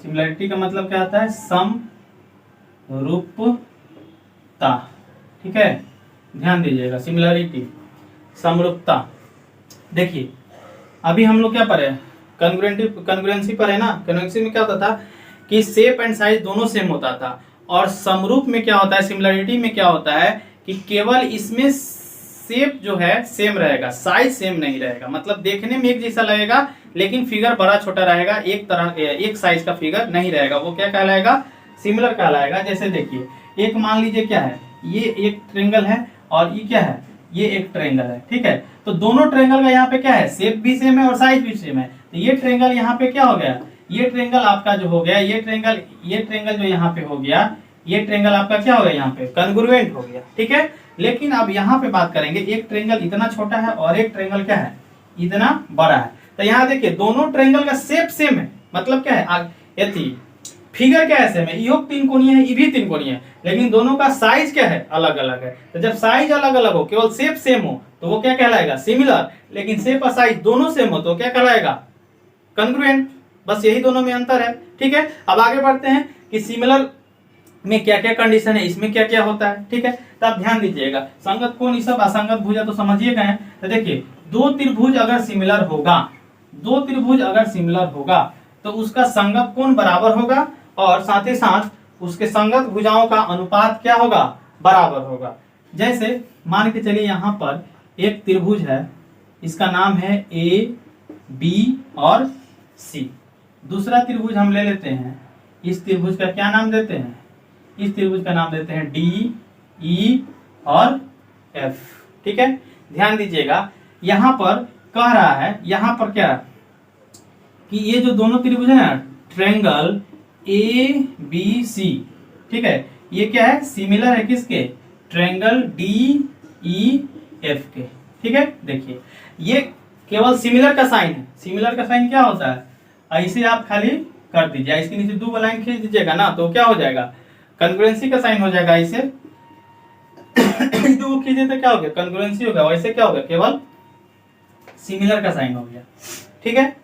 Similarity का मतलब क्या होता है? समरूपता। ठीक है, ध्यान दीजिएगा, सिमिलरिटी समरूपता। देखिए अभी हम लोग क्या पढ़े? कन्ग्रुएंसी पर है ना। कन्ग्रुएंसी में क्या होता था कि शेप एंड साइज दोनों सेम होता था, और समरूप में क्या होता है, सिमिलरिटी में क्या होता है कि केवल इसमें शेप जो है सेम रहेगा, साइज सेम नहीं रहेगा। मतलब देखने में एक जैसा लगेगा लेकिन फिगर बड़ा छोटा रहेगा, एक साइज का फिगर नहीं रहेगा। वो क्या कहलाएगा? सिमिलर कहलाएगा। जैसे देखिए, एक मान लीजिए क्या है, ये एक ट्रायंगल है और ये क्या है, ये एक ट्रायंगल है। ठीक है, तो दोनों ट्रायंगल का यहाँ पे क्या है, शेप भी सेम है और साइज भी सेम है। तो ये ट्रायंगल यहाँ पे क्या हो गया, ये ट्रायंगल आपका जो हो गया, ये ट्रायंगल जो यहाँ पे हो गया, ये ट्रायंगल आपका क्या हो गया, यहाँ पे कन्ग्रुएंट हो गया। ठीक है, लेकिन अब यहाँ पे बात करेंगे, एक ट्रायंगल इतना छोटा है और एक ट्रायंगल क्या है, इतना बड़ा है। तो यहाँ देखिए दोनों ट्रायंगल का शेप सेम है, मतलब क्या है, यदि फिगर क्या है सेम है, ये तीन कोणीय है, ये भी तीन कोणीय है, लेकिन दोनों का साइज क्या है, अलग अलग है। तो जब साइज अलग अलग हो, केवल शेप सेम हो, तो वो क्या कहलाएगा, सिमिलर। लेकिन शेप और साइज दोनों सेम हो तो क्या कहलाएगा, कन्ग्रुएंट। बस यही दोनों में अंतर है। ठीक है, अब आगे बढ़ते हैं कि सिमिलर में क्या क्या कंडीशन है, इसमें क्या क्या होता है। ठीक है, तो आप ध्यान दीजिएगा, संगत कोण, ये सब असंगत भुजा तो समझिए गए। तो देखिए दो त्रिभुज अगर सिमिलर होगा, दो त्रिभुज अगर सिमिलर होगा तो उसका संगत कोण बराबर होगा, और साथ ही साथ उसके संगत भुजाओं का अनुपात क्या होगा, बराबर होगा। जैसे मान के चलिए यहाँ पर एक त्रिभुज है, इसका नाम है ए बी और सी। दूसरा त्रिभुज हम ले लेते हैं, इस त्रिभुज का क्या नाम देते हैं, इस त्रिभुज का नाम देते हैं डी ई और एफ। ठीक है, ध्यान दीजिएगा, यहां पर कह रहा है, यहां पर क्या कि ये जो दोनों त्रिभुज है ना, ट्रायंगल ए बी सी, ठीक है, ये क्या है, सिमिलर है किसके, ट्रायंगल डी ई एफ के। ठीक है, देखिए ये केवल सिमिलर का साइन है। सिमिलर का साइन क्या होता है, ऐसे आप खाली कर दीजिए, इसके नीचे दो लाइन खींच दीजिएगा ना, तो क्या हो जाएगा, कन्ग्रुएंसी का साइन हो जाएगा। ऐसे दो खींचे तो क्या हो गया, कन्ग्रुएंसी हो गया। वैसे क्या हो गया, केवल सिमिलर का साइन हो गया। ठीक है,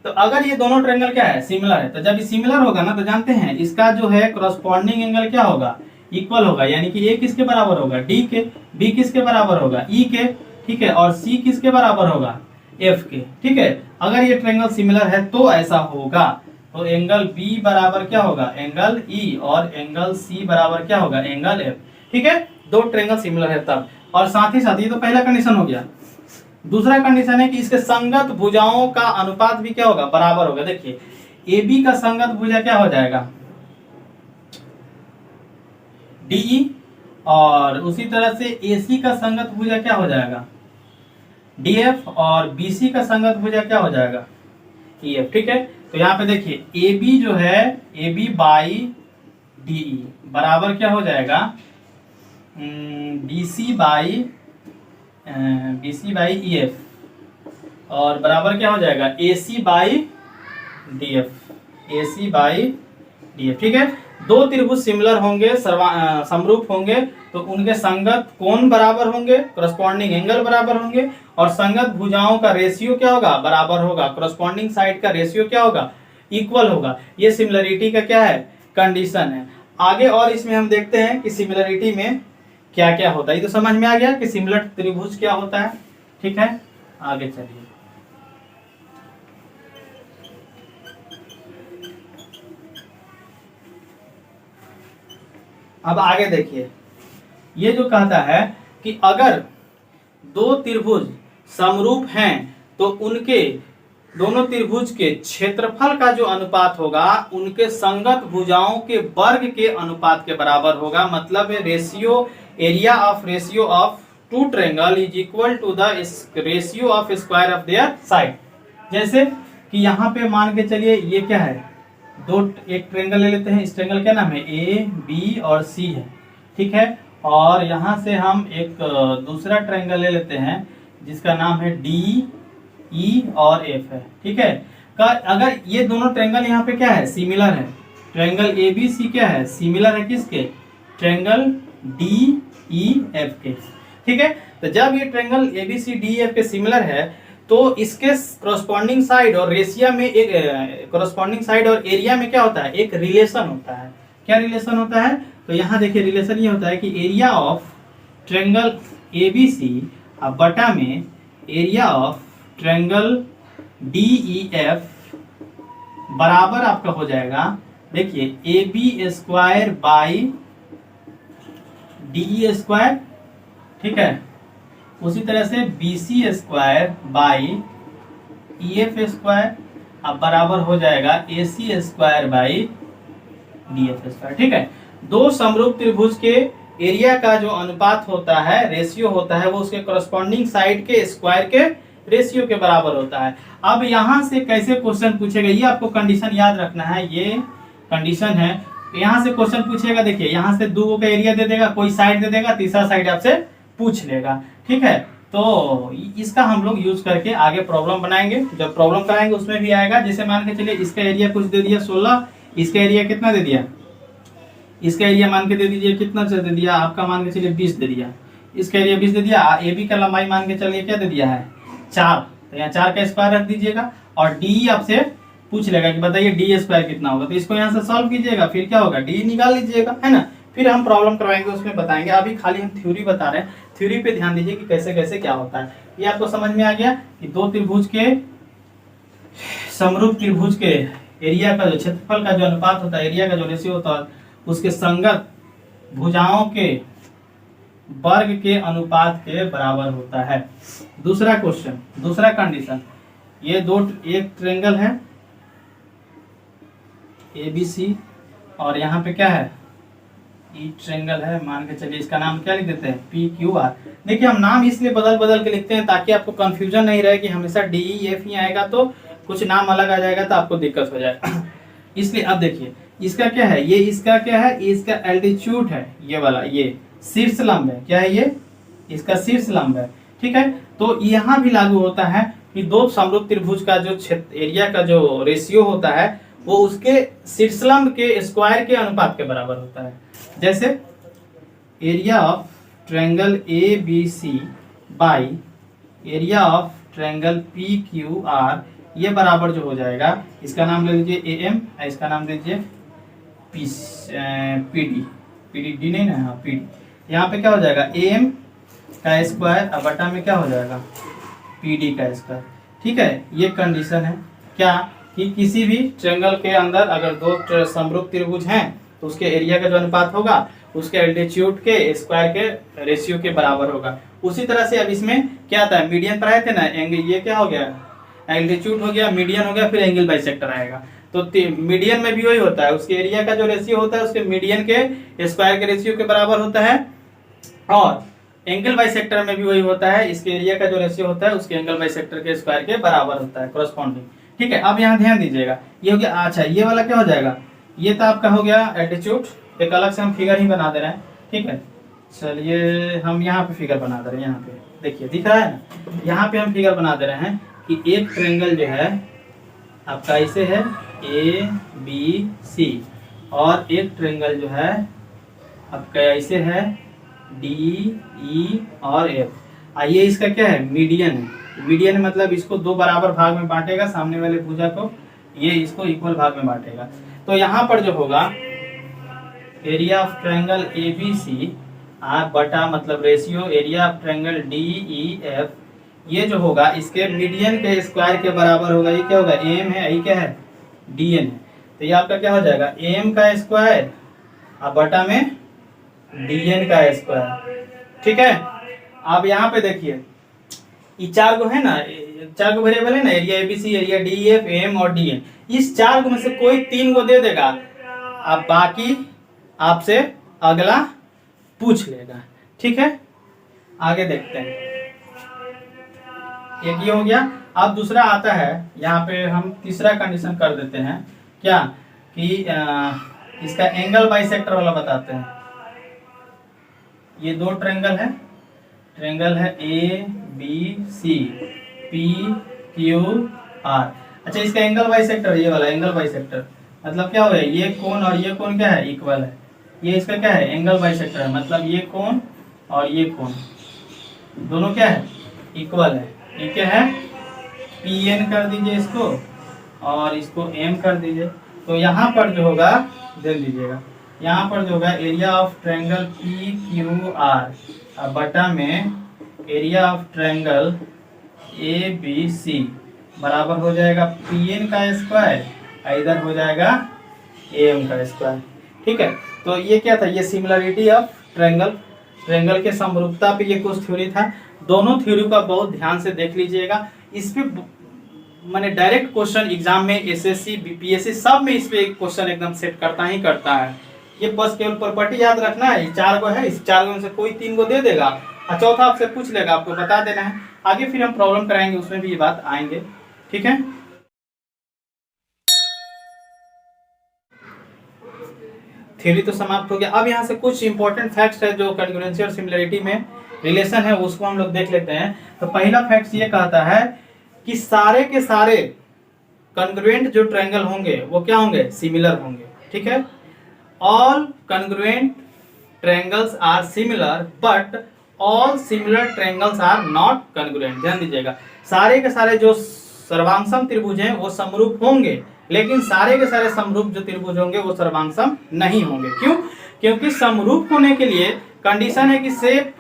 तो अगर ये दोनों ट्रायंगल क्या है, सिमिलर है, तो जब ये सिमिलर होगा ना, तो जानते हैं इसका जो है कॉरस्पॉन्डिंग एंगल क्या होगा, इक्वल होगा। यानी कि ए किसके बराबर होगा, डी के, बी किसके बराबर होगा, ई के, ठीक है, और सी किसके बराबर होगा, एफ के। ठीक है, अगर ये ट्रायंगल सिमिलर है तो ऐसा होगा, तो एंगल बी बराबर क्या होगा, एंगल ई, और एंगल सी बराबर क्या होगा, एंगल एफ। ठीक है, दो ट्रायंगल सिमिलर है तब। और साथ ही साथ ये तो पहला कंडीशन हो गया। दूसरा कंडीशन है कि इसके संगत भुजाओं का अनुपात भी क्या होगा, बराबर होगा। देखिए ए बी का संगत भुजा क्या हो जाएगा, डी, और उसी तरह से ए सी का संगत भुजा क्या हो जाएगा, डी एफ, और बी सी का संगत भुजा क्या हो जाएगा, ई एफ। ठीक है, तो यहाँ पे देखिए ए बी जो है, A B by D E बराबर क्या हो जाएगा, B C by E F, और बराबर क्या हो जाएगा, A C by D F, A C by D F. ठीक है, दो त्रिभुज सिमिलर होंगे, समरूप होंगे, तो उनके संगत कोण बराबर होंगे, कॉरस्पॉन्डिंग एंगल बराबर होंगे, और संगत भुजाओं का रेशियो क्या होगा, बराबर होगा। कॉरस्पॉन्डिंग साइड का रेशियो क्या होगा, इक्वल होगा। ये सिमिलरिटी का क्या है, कंडीशन है। आगे और इसमें हम देखते हैं कि सिमिलरिटी में क्या क्या होता है। ये तो समझ में आ गया कि सिमिलर त्रिभुज क्या होता है। ठीक है, आगे चलिए। अब आगे देखिए, ये जो कहता है कि अगर दो त्रिभुज समरूप हैं तो उनके दोनों त्रिभुज के क्षेत्रफल का जो अनुपात होगा उनके संगत भुजाओं के वर्ग के अनुपात के बराबर होगा। मतलब ratio, area of two triangle is equal to the ratio of square of their side. जैसे कि यहाँ पे मान के चलिए ये क्या है, एक ट्रायंगल ले लेते हैं। इस ट्रायंगल क्या नाम है, ए बी और सी है। ठीक है, और यहाँ से हम एक दूसरा ट्रायंगल ले लेते हैं जिसका नाम है डी ई और एफ है। ठीक है, अगर ये दोनों ट्रायंगल यहाँ पे क्या है, सिमिलर है। ट्रायंगल ए बी सी क्या है, सिमिलर है किसके, ट्रायंगल डी ई एफ के। ठीक है, तो जब ये triangle A B C D F के सिमिलर है तो इसके कॉरस्पॉन्डिंग साइड और रेशिया में एक कॉरस्पॉन्डिंग साइड और एरिया में क्या होता है, एक रिलेशन होता है। क्या रिलेशन होता है, तो यहाँ देखिए रिलेशन ये होता है कि एरिया ऑफ ट्रायंगल एबीसी बटा में एरिया ऑफ ट्रायंगल डीईएफ बराबर आपका हो जाएगा, देखिए A B square by D square, ठीक है। उसी तरह से B C square by E F square अब बराबर हो जाएगा A C square by D F square, ठीक है। दो समरूप त्रिभुज के एरिया का जो अनुपात होता है, रेशियो होता है, वो उसके कॉरस्पॉन्डिंग साइड के स्क्वायर के रेशियो के बराबर होता है। अब यहां से कैसे क्वेश्चन पूछेगा, ये आपको कंडीशन याद रखना है, ये कंडीशन है। यहां से क्वेश्चन पूछेगा, देखिए यहां से दो का एरिया दे देगा, कोई साइड दे देगा, तीसरा साइड आपसे पूछ लेगा, ठीक है। तो इसका हम लोग यूज करके आगे प्रॉब्लम बनाएंगे। जब प्रॉब्लम कराएंगे उसमें भी आएगा। जैसे मान के चलिए इसका एरिया कुछ दे दिया 16, इसका एरिया कितना दे दिया, इसका एरिया मान के दे दीजिए कितना दे दिया आपका, मान के चलिए 20 दे दिया, इसका एरिया 20 दे दिया। ए बी का लंबाई मान के चलिए क्या दे दिया है 4, तो यहाँ 4 का स्क्वायर रख दीजिएगा और डी आपसे पूछ लेगा कि बताइए डी स्क्वायर कितना होगा, तो इसको यहाँ से सॉल्व कीजिएगा, फिर क्या होगा डी निकाल लीजिएगा, है ना। फिर हम प्रॉब्लम करवाएंगे उसमें बताएंगे। अभी खाली हम थ्योरी बता रहे हैं, थ्योरी पे ध्यान दीजिए कि कैसे कैसे क्या होता है। ये आपको समझ में आ गया कि दो त्रिभुज के समरूप त्रिभुज के एरिया का जो क्षेत्रफल का जो अनुपात होता है, एरिया का जो रेशियो होता है, उसके संगत भुजाओं के वर्ग के अनुपात के बराबर होता है। दूसरा क्वेश्चन, दूसरा कंडीशन, ये एक ट्रायंगल है ABC और यहाँ पे क्या है ई ट्रायंगल है, मान के चलिए इसका नाम क्या लिख देते हैं PQR। देखिए हम नाम इसलिए बदल बदल के लिखते हैं ताकि आपको कंफ्यूजन नहीं रहे कि हमेशा DEF ही आएगा तो कुछ नाम अलग आ जाएगा तो आपको दिक्कत हो जाएगा। इसलिए अब देखिए इसका क्या है, ये इसका क्या है, इसका एल्टीट्यूड है, ये वाला, ये शीर्ष लंब है, क्या है ये, इसका शीर्ष लंब है, ठीक है। तो यहाँ भी लागू होता है कि दो समरूप त्रिभुज का जो क्षेत्र एरिया का जो रेशियो होता है वो उसके शीर्षलंब के स्क्वायर के अनुपात के बराबर होता है। जैसे area of triangle ABC by area of triangle PQR, ये बराबर जो हो जाएगा, इसका नाम ले लीजिए AM, इसका नाम ले लीजिए PD नहीं ना, हाँ PD। यहाँ पे क्या हो जाएगा AM का स्क्वायर अब बटा में क्या हो जाएगा PD का स्क्वायर, ठीक है। ये कंडीशन है क्या कि किसी भी ट्रायंगल के अंदर अगर दो समरूप त्रिभुज हैं तो उसके एरिया का जो अनुपात होगा उसके एल्टीट्यूड के स्क्वायर के रेशियो के बराबर होगा। उसी तरह से अब इसमें क्या आता है, मीडियन पर आए थे ना, एंगल ये क्या हो गया, एल्टीट्यूड हो गया, मीडियन हो गया, फिर एंगल बाइसेक्टर आएगा। तो मीडियन में भी वही होता है, उसके एरिया का जो रेशियो होता है उसके मीडियन के स्क्वायर के रेशियो के बराबर होता है, और एंगल बाइसेक्टर में भी वही होता है, इसके एरिया का जो रेशियो होता है उसके एंगल बाइसेक्टर के स्क्वायर के बराबर होता है कॉरस्पॉन्डिंग, ठीक है। अब यहाँ ध्यान दीजिएगा, ये हो गया, अच्छा ये वाला क्या हो जाएगा, ये तो आपका हो गया एल्टीट्यूड, एक अलग से हम फिगर ही बना दे रहे हैं, ठीक है। चलिए हम यहाँ पे फिगर बना दे रहे हैं, यहाँ पे देखिए दिख रहा है ना, यहाँ पे हम फिगर बना दे रहे हैं कि एक ट्रायंगल जो है आपका ऐसे है ABC और एक ट्रायंगल जो है आपका ऐसे है DE और F। आइए इसका क्या है, मीडियन है, मीडियन मतलब इसको दो बराबर भाग में बांटेगा, सामने वाले भुजा को, ये इसको इक्वल भाग में बांटेगा। तो यहाँ पर जो होगा एरिया ऑफ ट्रायंगल ABC बटा मतलब ratio area of triangle DEF, ये जो होगा इसके मीडियन के स्क्वायर के बराबर होगा। ये क्या होगा, AM है, ये क्या है DN है, तो ये आपका क्या हो जाएगा AM का स्क्वायर अब बटा में DN का स्क्वायर, ठीक है। अब यहाँ पे देखिए ये चार गो है ना, चार गो वेरिएबल है ना, area ABC, area DEF, AM और DN, इस चार गो में से कोई तीन गो दे देगा, अब बाकी आपसे अगला पूछ लेगा, ठीक है। आगे देखते हैं, एक ये हो गया। अब दूसरा आता है, यहाँ पे हम तीसरा कंडीशन कर देते हैं क्या कि इसका एंगल बाइसेक्टर वाला बताते हैं। ये दो ट्रायंगल है, ट्रायंगल है ABC PQR। अच्छा इसका एंगल बाइसेक्टर, ये वाला एंगल बाइसेक्टर मतलब क्या हो गया, ये कोण और ये कोण क्या है इक्वल है, ये इसका क्या है एंगल बाइसेक्टर है, मतलब ये कोण और ये कोण दोनों क्या है इक्वल है, ये क्या है पी एन कर दीजिए इसको और इसको एम कर दीजिए। तो यहाँ पर जो होगा देख लीजिएगा, यहाँ पर जो होगा area of triangle P Q R बटा में area of triangle A B C बराबर हो जाएगा पी एन का स्क्वायर, इधर हो जाएगा ए एम का स्क्वायर। ठीक है, तो ये क्या था, ये सिमिलरिटी ऑफ ट्रायंगल, ट्रायंगल के समरूपता पे ये कुछ थ्योरी था। दोनों थ्योरी का बहुत ध्यान से देख लीजिएगा। इस पे मैंने डायरेक्ट क्वेश्चन एग्जाम में एसएससी बीपीएससी सब में इस पे एक क्वेश्चन एकदम सेट करता ही करता है। ये बस केवल प्रॉपर्टी याद रखना है, 4 गो है, इस 4 गो में से कोई 3 गो दे देगा और चौथा आपसे पूछ लेगा, आपको बता देना है। आगे फिर हम प्रॉब्लम कराएंगे, उसमें भी ये बात आएंगे। ठीक है, थ्योरी तो समाप्त हो गया। अब यहाँ से कुछ इंपॉर्टेंट फैक्ट्स है जो कॉन्ग्रुएंसी और सिमिलरिटी में रिलेशन है, उसको हम लोग देख लेते हैं। तो पहला फैक्ट ये कहता है कि सारे के सारे कॉन्ग्रुएंट जो ट्रायंगल होंगे वो क्या होंगे, सिमिलर होंगे। ठीक है, all congruent triangles are similar but all similar triangles are not congruent. ध्यान दीजिएगा, सारे के सारे जो सर्वांगसम त्रिभुज हैं वो समरूप होंगे, लेकिन सारे के सारे समरूप जो त्रिभुज होंगे वो सर्वांगसम नहीं होंगे। क्यों? क्योंकि समरूप होने के लिए कंडीशन है कि शेप,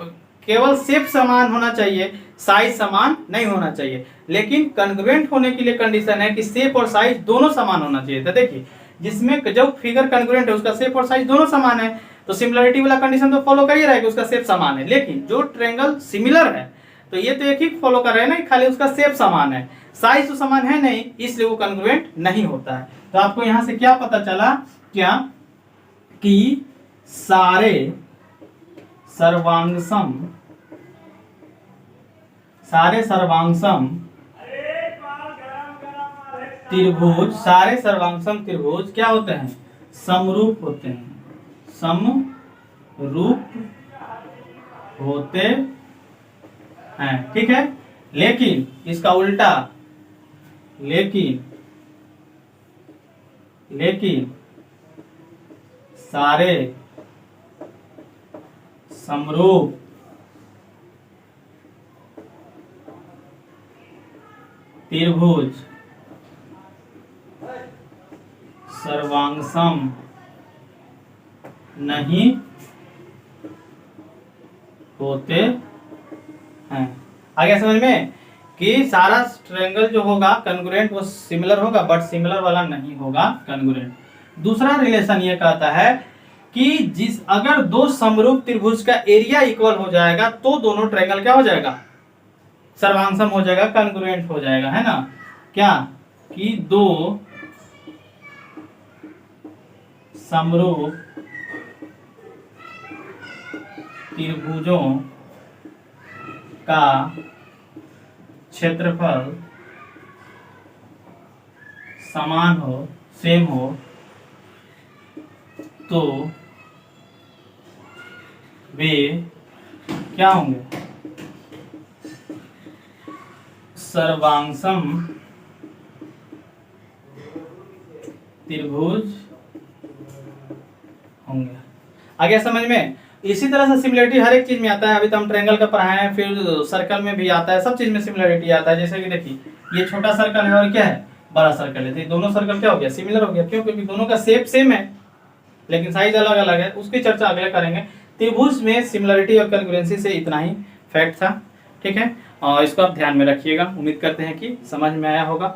केवल शेप समान होना चाहिए, साइज समान नहीं होना चाहिए। लेकिन कॉन्ग्रुएंट होने के लिए कंडीशन है कि शेप और साइज दोनों समान होना चाहिए। तो देखिए, जिसमें जो फिगर कॉन्ग्रुएंट है उसका शेप और साइज दोनों समान है, तो सिमिलरिटी वाला कंडीशन तो फॉलो कर ही रहा है कि उसका शेप समान है। लेकिन जो ट्रायंगल सिमिलर है तो ये तो एक ही फॉलो कर रहे हैं ना, खाली उसका शेप समान है, साइज तो समान है नहीं, इसलिए वो कॉन्ग्रुएंट नहीं होता है। तो आपको यहां से क्या पता चला, क्या कि सारे सर्वांगसम त्रिभुज, सारे सर्वांगसम त्रिभुज क्या होते हैं, समरूप होते हैं, समरूप होते हैं। ठीक है, लेकिन इसका उल्टा, लेकिन सारे समरूप त्रिभुज सर्वांगसम नहीं होते हैं। आ गया समझ में कि सारा ट्रायंगल जो होगा कॉन्ग्रुएंट वो सिमिलर होगा, बट सिमिलर वाला नहीं होगा कॉन्ग्रुएंट। दूसरा रिलेशन ये कहता है कि अगर दो समरूप त्रिभुज का एरिया इक्वल हो जाएगा तो दोनों ट्रायंगल क्या हो जाएगा, सर्वांगसम हो जाएगा, कॉन्ग्रुएंट हो जाएगा, है ना। क्या कि दो समरूप त्रिभुजों का क्षेत्रफल समान हो, सेम हो, तो वे क्या होंगे, सर्वांगसम त्रिभुज होंगे। आ गया समझ में। इसी तरह से सिमिलरिटी हर एक चीज में आता है। अभी तो हम ट्रायंगल का पढ़ाए हैं, फिर सर्कल में भी आता है, सब चीज में सिमिलरिटी आता है। जैसे कि देखिए, ये छोटा सर्कल है और क्या है, बड़ा सर्कल है, तो दोनों सर्कल क्या हो गया, सिमिलर हो गया। क्यों? क्योंकि दोनों का शेप सेम है लेकिन साइज अलग अलग है। उसकी चर्चा अगले करेंगे। त्रिभुज में सिमिलरिटी और कॉन्ग्रुएंसी से इतना ही फैक्ट था। ठीक है, और इसको आप ध्यान में रखिएगा। उम्मीद करते हैं कि समझ में आया होगा।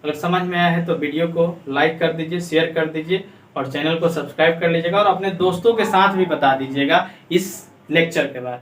अगर समझ में आया है तो वीडियो को लाइक कर दीजिए, शेयर कर दीजिए और चैनल को सब्सक्राइब कर लीजिएगा और अपने दोस्तों के साथ भी बता दीजिएगा इस लेक्चर के बाद।